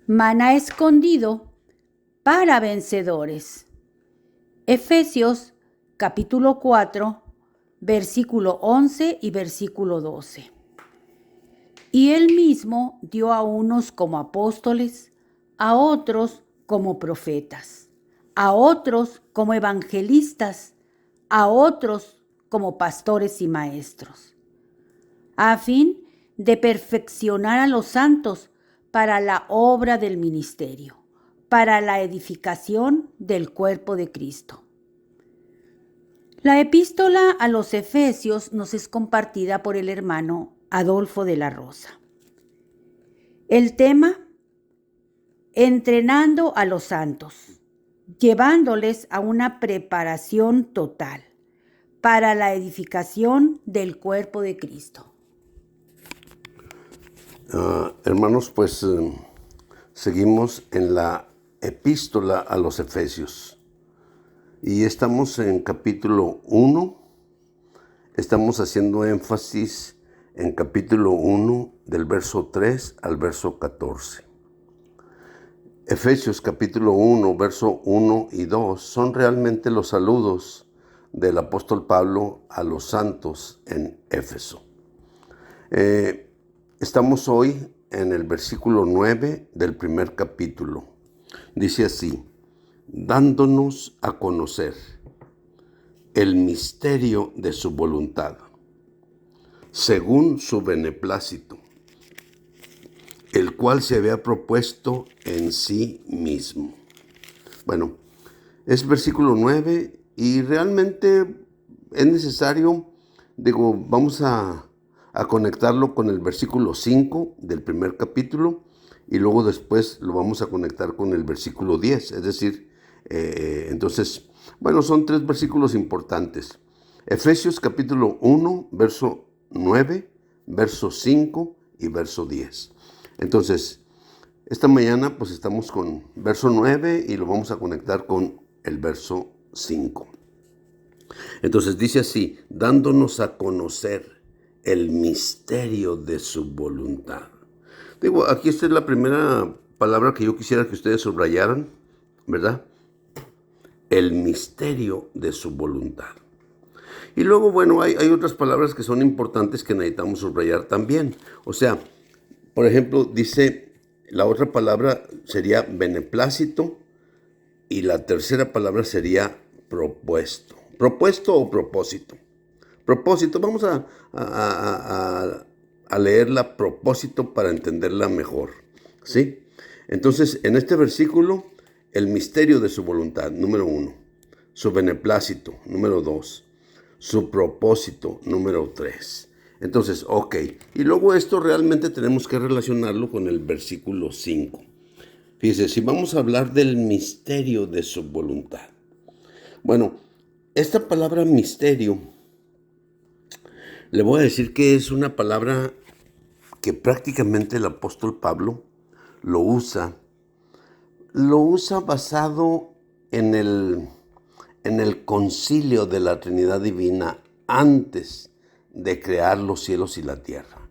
Maná escondido para vencedores. Efesios capítulo 4, versículo 11 y versículo 12. Y él mismo dio a unos como apóstoles, a otros como profetas, a otros como evangelistas, a otros como pastores y maestros, a fin de perfeccionar a los santos para la obra del ministerio, para la edificación del cuerpo de Cristo. La epístola a los Efesios nos es compartida por el hermano Adolfo de la Rosa. El tema: entrenando a los santos, llevándoles a una preparación total para la edificación del cuerpo de Cristo. Hermanos, pues seguimos en la epístola a los Efesios y estamos en capítulo 1, estamos haciendo énfasis en capítulo 1 del verso 3 al verso 14. Efesios capítulo 1, verso 1 y 2 son realmente los saludos del apóstol Pablo a los santos en Éfeso. Estamos hoy en el versículo 9 del primer capítulo. Dice así: dándonos a conocer el misterio de su voluntad, según su beneplácito, el cual se había propuesto en sí mismo. Bueno, es versículo 9 y realmente es necesario, vamos a conectarlo con el versículo 5 del primer capítulo y luego después lo vamos a conectar con el versículo 10, es decir, entonces, bueno, son tres versículos importantes. Efesios capítulo 1, verso 9, verso 5 y verso 10. Entonces, esta mañana pues estamos con verso 9 y lo vamos a conectar con el verso 5. Entonces dice así: dándonos a conocer el misterio de su voluntad. Aquí esta es la primera palabra que yo quisiera que ustedes subrayaran, ¿verdad? El misterio de su voluntad. Y luego, bueno, hay otras palabras que son importantes que necesitamos subrayar también. O sea, por ejemplo, dice, la otra palabra sería beneplácito y la tercera palabra sería propuesto. ¿Propuesto o propósito? Propósito, vamos a leerla propósito para entenderla mejor, ¿sí? Entonces, en este versículo, el misterio de su voluntad, número 1, su beneplácito, número 2, su propósito, número 3. Entonces, ok, y luego esto realmente tenemos que relacionarlo con el versículo 5. Fíjese, si vamos a hablar del misterio de su voluntad. Bueno, esta palabra misterio, le voy a decir que es una palabra que prácticamente el apóstol Pablo lo usa basado en el concilio de la Trinidad Divina antes de crear los cielos y la tierra.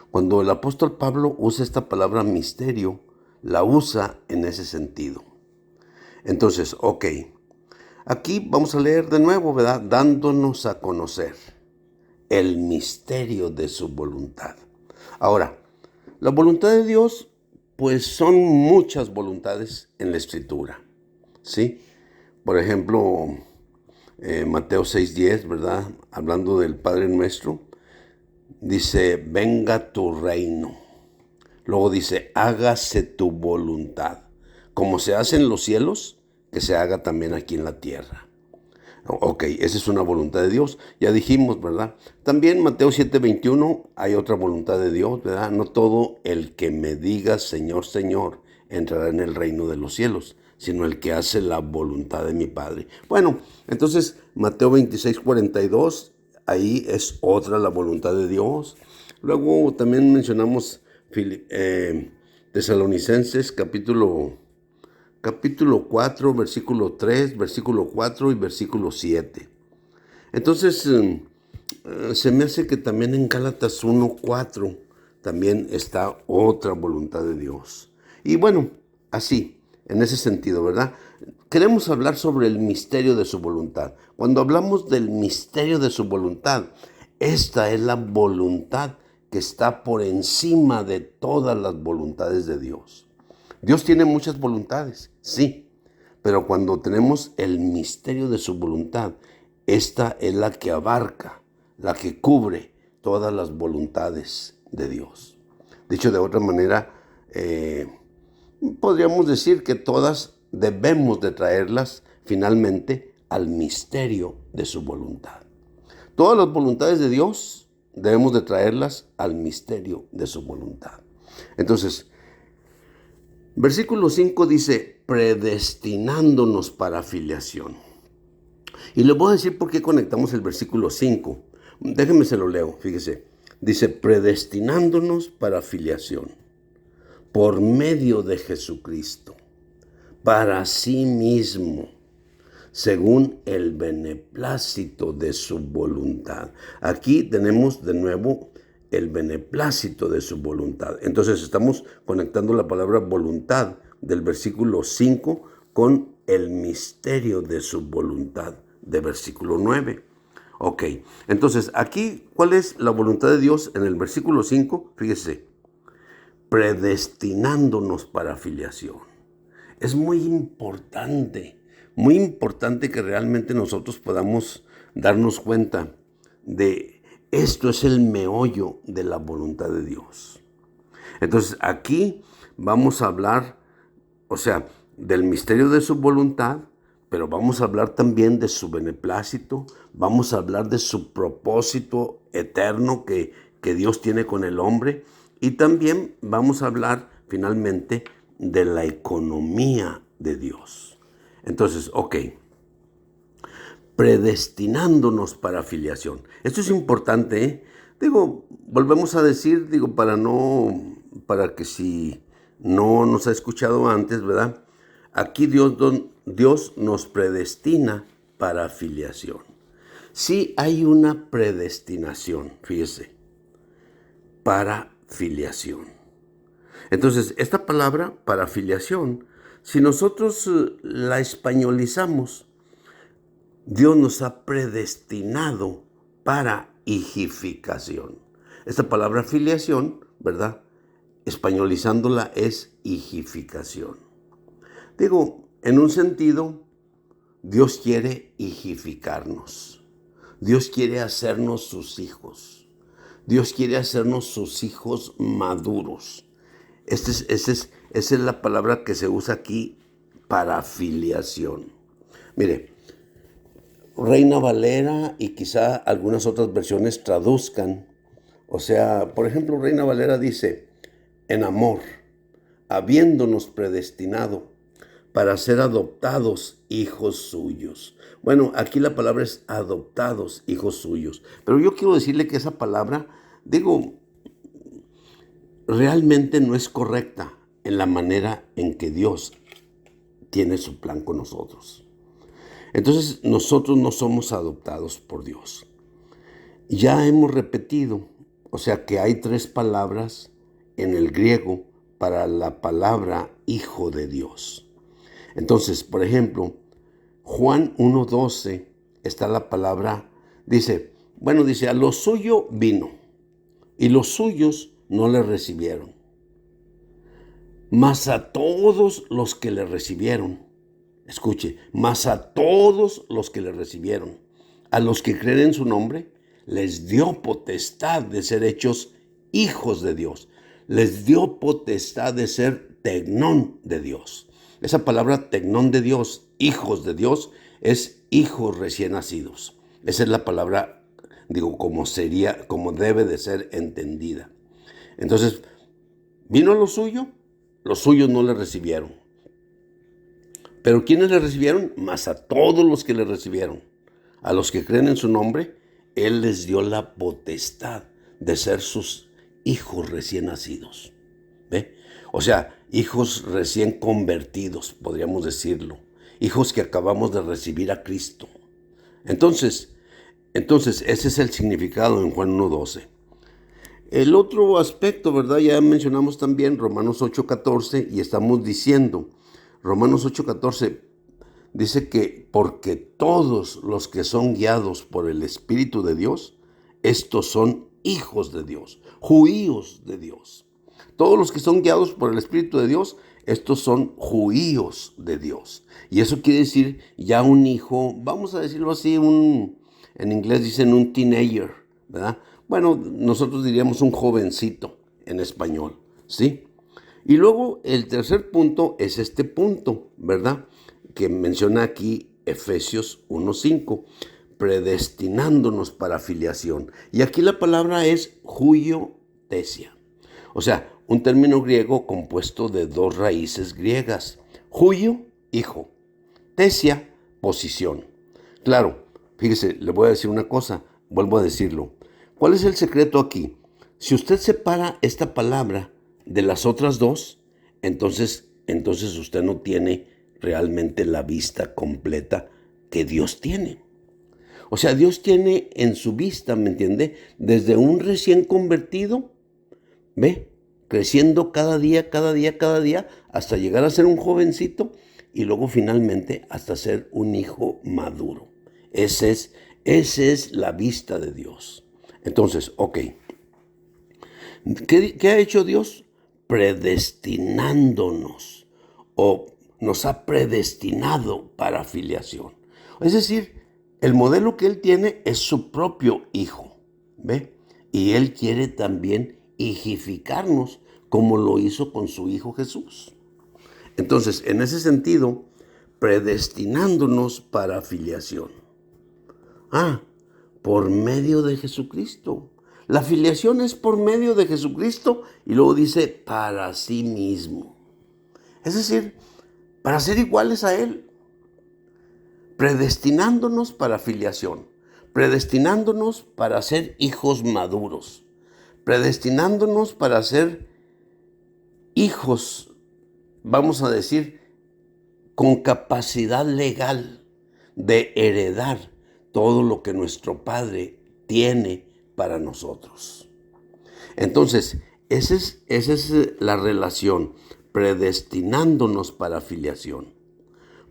Cuando el apóstol Pablo usa esta palabra misterio, la usa en ese sentido. Entonces, ok, aquí vamos a leer de nuevo, ¿verdad? Dándonos a conocer el misterio de su voluntad. Ahora, la voluntad de Dios, pues son muchas voluntades en la Escritura, ¿sí? Por ejemplo, Mateo 6:10, ¿verdad? Hablando del Padre Nuestro, dice, venga tu reino. Luego dice, hágase tu voluntad. Como se hace en los cielos, que se haga también aquí en la tierra. Ok, esa es una voluntad de Dios. Ya dijimos, ¿verdad? También Mateo 7:21 hay otra voluntad de Dios, ¿verdad? No todo el que me diga Señor, Señor entrará en el reino de los cielos, sino el que hace la voluntad de mi Padre. Bueno, entonces Mateo 26:42, ahí es otra la voluntad de Dios. Luego también mencionamos Tesalonicenses capítulo 4, versículo 3, versículo 4 y versículo 7. Entonces, se me hace que también en Gálatas 1:4 también está otra voluntad de Dios. Y bueno, así, en ese sentido, ¿verdad? Queremos hablar sobre el misterio de su voluntad. Cuando hablamos del misterio de su voluntad, esta es la voluntad que está por encima de todas las voluntades de Dios. Dios tiene muchas voluntades, sí, pero cuando tenemos el misterio de su voluntad, esta es la que abarca, la que cubre todas las voluntades de Dios. Dicho de otra manera, podríamos decir que todas debemos de traerlas finalmente al misterio de su voluntad. Todas las voluntades de Dios debemos de traerlas al misterio de su voluntad. Entonces, versículo 5 dice, predestinándonos para filiación. Y les voy a decir por qué conectamos el versículo 5. Déjenme se lo leo, fíjese. Dice, predestinándonos para filiación, por medio de Jesucristo, para sí mismo, según el beneplácito de su voluntad. Aquí tenemos de nuevo el beneplácito de su voluntad. Entonces estamos conectando la palabra voluntad del versículo 5 con el misterio de su voluntad de versículo 9. Ok, entonces aquí, ¿cuál es la voluntad de Dios en el versículo 5? Fíjese, predestinándonos para filiación. Es muy importante que realmente nosotros podamos darnos cuenta de esto es el meollo de la voluntad de Dios. Entonces aquí vamos a hablar, o sea, del misterio de su voluntad, pero vamos a hablar también de su beneplácito, vamos a hablar de su propósito eterno que Dios tiene con el hombre, y también vamos a hablar finalmente de la economía de Dios. Entonces, ok, predestinándonos para filiación. Esto es importante, ¿eh? Volvemos a decir, para que si no nos ha escuchado antes, ¿verdad? Aquí Dios nos predestina para filiación. Sí hay una predestinación, fíjese, para filiación. Entonces, esta palabra para filiación, si nosotros la españolizamos, Dios nos ha predestinado para hijificación. Esta palabra filiación, ¿verdad? Españolizándola es hijificación. En un sentido, Dios quiere hijificarnos. Dios quiere hacernos sus hijos. Dios quiere hacernos sus hijos maduros. Esa es la palabra que se usa aquí para filiación. Mire, Reina Valera y quizá algunas otras versiones traduzcan. O sea, por ejemplo, Reina Valera dice, en amor, habiéndonos predestinado para ser adoptados hijos suyos. Bueno, aquí la palabra es adoptados hijos suyos. Pero yo quiero decirle que esa palabra, realmente no es correcta en la manera en que Dios tiene su plan con nosotros. Entonces, nosotros no somos adoptados por Dios. Ya hemos repetido, o sea que hay 3 palabras en el griego para la palabra hijo de Dios. Entonces, por ejemplo, Juan 1:12 está la palabra, dice, a lo suyo vino y los suyos no le recibieron. Mas a todos los que le recibieron, escuche, mas a todos los que le recibieron, a los que creen en su nombre, les dio potestad de ser hechos hijos de Dios. Les dio potestad de ser tecnón de Dios. Esa palabra tecnón de Dios, hijos de Dios, es hijos recién nacidos. Esa es la palabra, como debe de ser entendida. Entonces, vino lo suyo, los suyos no le recibieron. Pero ¿quiénes le recibieron? Mas a todos los que le recibieron. A los que creen en su nombre, Él les dio la potestad de ser sus hijos recién nacidos. ¿Ve? O sea, hijos recién convertidos, podríamos decirlo. Hijos que acabamos de recibir a Cristo. Entonces, ese es el significado en Juan 1:12. El otro aspecto, ¿verdad? Ya mencionamos también Romanos 8:14 y estamos diciendo, Romanos 8:14 dice que porque todos los que son guiados por el Espíritu de Dios, estos son hijos de Dios, juíos de Dios. Todos los que son guiados por el Espíritu de Dios, estos son juíos de Dios. Y eso quiere decir ya un hijo, vamos a decirlo así, en inglés dicen un teenager, ¿verdad? Bueno, nosotros diríamos un jovencito en español, ¿sí? Y luego el tercer punto es este punto, ¿verdad? Que menciona aquí Efesios 1:5, predestinándonos para filiación. Y aquí la palabra es huiotesia. O sea, un término griego compuesto de dos raíces griegas. Huio, hijo. Tesia, posición. Claro, fíjese, le voy a decir una cosa, vuelvo a decirlo. ¿Cuál es el secreto aquí? Si usted separa esta palabra de las otras dos, entonces usted no tiene realmente la vista completa que Dios tiene. O sea, Dios tiene en su vista, ¿me entiende? Desde un recién convertido, ¿ve? Creciendo cada día, hasta llegar a ser un jovencito y luego finalmente hasta ser un hijo maduro. Esa es la vista de Dios. Entonces, ok. ¿Qué ha hecho Dios? Predestinándonos, o nos ha predestinado para filiación. Es decir, el modelo que Él tiene es su propio Hijo, ¿ve? Y Él quiere también hijificarnos como lo hizo con su Hijo Jesús. Entonces, en ese sentido, predestinándonos para filiación. Por medio de Jesucristo. La filiación es por medio de Jesucristo y luego dice para sí mismo. Es decir, para ser iguales a Él. Predestinándonos para filiación. Predestinándonos para ser hijos maduros. Predestinándonos para ser hijos, vamos a decir, con capacidad legal de heredar todo lo que nuestro Padre tiene para nosotros. Entonces, esa es la relación, predestinándonos para filiación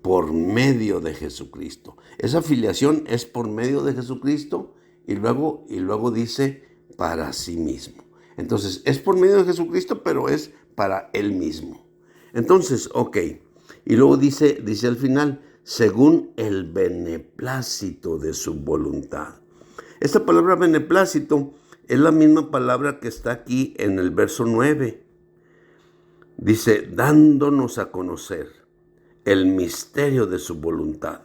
por medio de Jesucristo. Esa filiación es por medio de Jesucristo y luego dice para sí mismo. Entonces, es por medio de Jesucristo, pero es para Él mismo. Entonces, ok. Y luego dice al final, según el beneplácito de su voluntad. Esta palabra beneplácito es la misma palabra que está aquí en el verso 9. Dice, dándonos a conocer el misterio de su voluntad,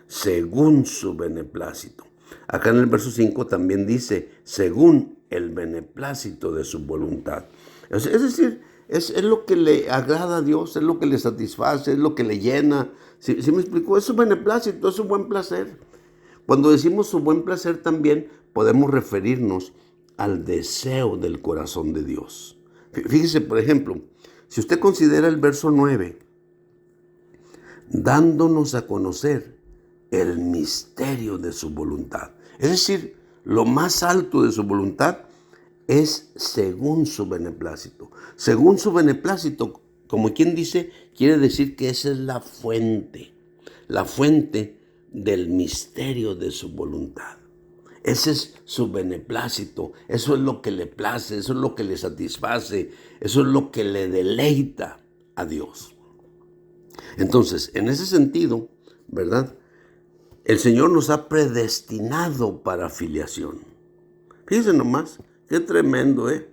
según su beneplácito. Acá en el verso 5 también dice, según el beneplácito de su voluntad. Es decir, es lo que le agrada a Dios, es lo que le satisface, es lo que le llena. ¿Sí me explicó? Es su beneplácito, es su buen placer. Cuando decimos su buen placer también podemos referirnos al deseo del corazón de Dios. Fíjese, por ejemplo, si usted considera el verso 9, dándonos a conocer el misterio de su voluntad. Es decir, lo más alto de su voluntad es según su beneplácito. Según su beneplácito, como quien dice, quiere decir que esa es la fuente del misterio de su voluntad. Ese es su beneplácito, eso es lo que le place, eso es lo que le satisface, eso es lo que le deleita a Dios. Entonces, en ese sentido, ¿verdad? El Señor nos ha predestinado para filiación. Fíjense nomás, qué tremendo, ¿eh?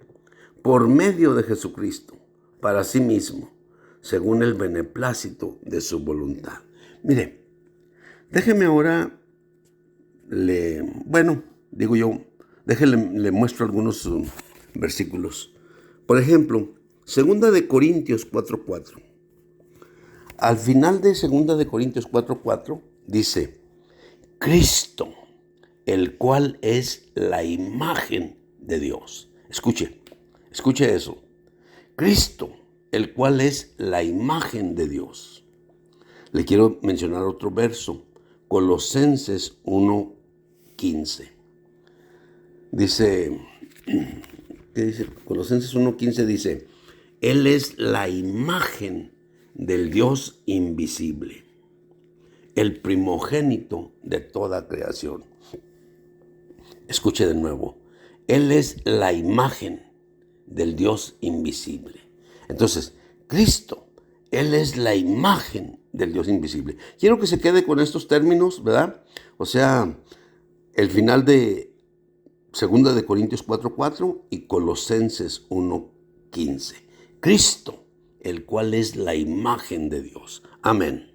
Por medio de Jesucristo, para sí mismo, según el beneplácito de su voluntad. Mire, déjeme ahora, le muestro algunos versículos. Por ejemplo, 2 de Corintios 4:4. Al final de 2 de Corintios 4:4 dice, Cristo, el cual es la imagen de Dios. Escuche eso. Cristo, el cual es la imagen de Dios. Le quiero mencionar otro verso, Colosenses 1:15. Dice, ¿Qué dice? Colosenses 1:15 dice, Él es la imagen del Dios invisible, el primogénito de toda creación. Escuche de nuevo, Él es la imagen del Dios invisible. Entonces, Cristo, Él es la imagen del Dios invisible. Quiero que se quede con estos términos, ¿verdad? O sea, el final de 2 de Corintios 4:4 y Colosenses 1:15. Cristo, el cual es la imagen de Dios. Amén.